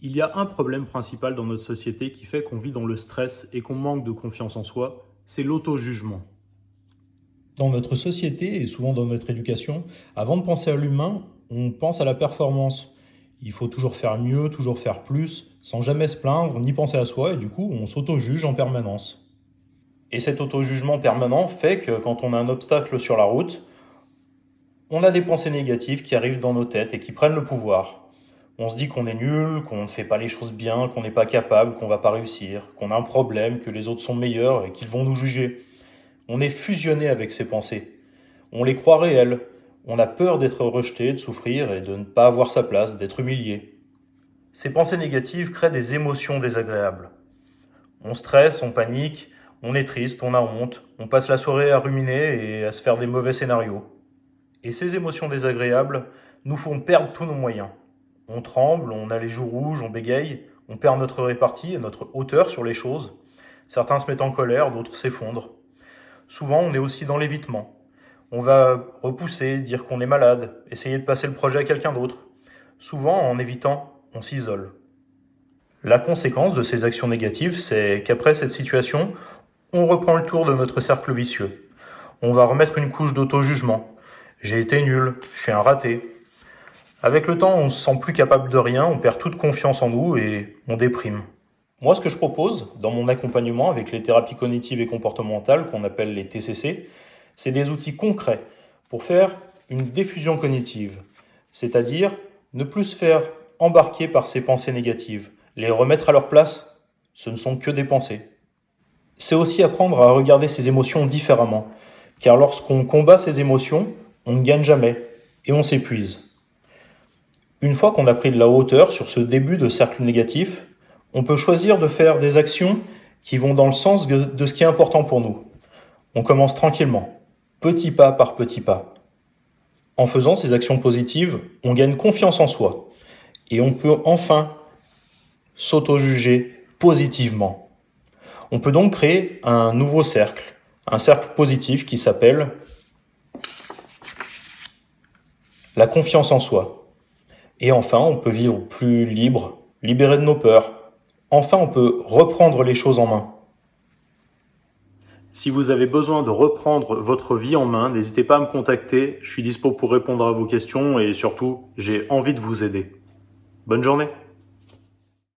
Il y a un problème principal dans notre société qui fait qu'on vit dans le stress et qu'on manque de confiance en soi, c'est l'auto-jugement. Dans notre société et souvent dans notre éducation, avant de penser à l'humain, on pense à la performance. Il faut toujours faire mieux, toujours faire plus, sans jamais se plaindre ni penser à soi, et du coup on s'auto-juge en permanence. Et cet auto-jugement permanent fait que quand on a un obstacle sur la route, on a des pensées négatives qui arrivent dans nos têtes et qui prennent le pouvoir. On se dit qu'on est nul, qu'on ne fait pas les choses bien, qu'on n'est pas capable, qu'on va pas réussir, qu'on a un problème, que les autres sont meilleurs et qu'ils vont nous juger. On est fusionné avec ces pensées. On les croit réelles. On a peur d'être rejeté, de souffrir et de ne pas avoir sa place, d'être humilié. Ces pensées négatives créent des émotions désagréables. On stresse, on panique, on est triste, on a honte, on passe la soirée à ruminer et à se faire des mauvais scénarios. Et ces émotions désagréables nous font perdre tous nos moyens. On tremble, on a les joues rouges, on bégaye, on perd notre répartie et notre hauteur sur les choses. Certains se mettent en colère, d'autres s'effondrent. Souvent, on est aussi dans l'évitement. On va repousser, dire qu'on est malade, essayer de passer le projet à quelqu'un d'autre. Souvent, en évitant, on s'isole. La conséquence de ces actions négatives, c'est qu'après cette situation, on reprend le tour de notre cercle vicieux. On va remettre une couche d'auto-jugement. J'ai été nul, je suis un raté. Avec le temps, on se sent plus capable de rien, on perd toute confiance en nous et on déprime. Moi, ce que je propose dans mon accompagnement avec les thérapies cognitives et comportementales, qu'on appelle les TCC, c'est des outils concrets pour faire une diffusion cognitive, c'est-à-dire ne plus se faire embarquer par ces pensées négatives, les remettre à leur place, ce ne sont que des pensées. C'est aussi apprendre à regarder ses émotions différemment, car lorsqu'on combat ses émotions, on ne gagne jamais et on s'épuise. Une fois qu'on a pris de la hauteur sur ce début de cercle négatif, on peut choisir de faire des actions qui vont dans le sens de ce qui est important pour nous. On commence tranquillement, petit pas par petit pas. En faisant ces actions positives, on gagne confiance en soi et on peut enfin s'auto-juger positivement. On peut donc créer un nouveau cercle, un cercle positif qui s'appelle la confiance en soi. Et enfin, on peut vivre plus libre, libéré de nos peurs. Enfin, on peut reprendre les choses en main. Si vous avez besoin de reprendre votre vie en main, n'hésitez pas à me contacter. Je suis dispo pour répondre à vos questions et surtout, j'ai envie de vous aider. Bonne journée.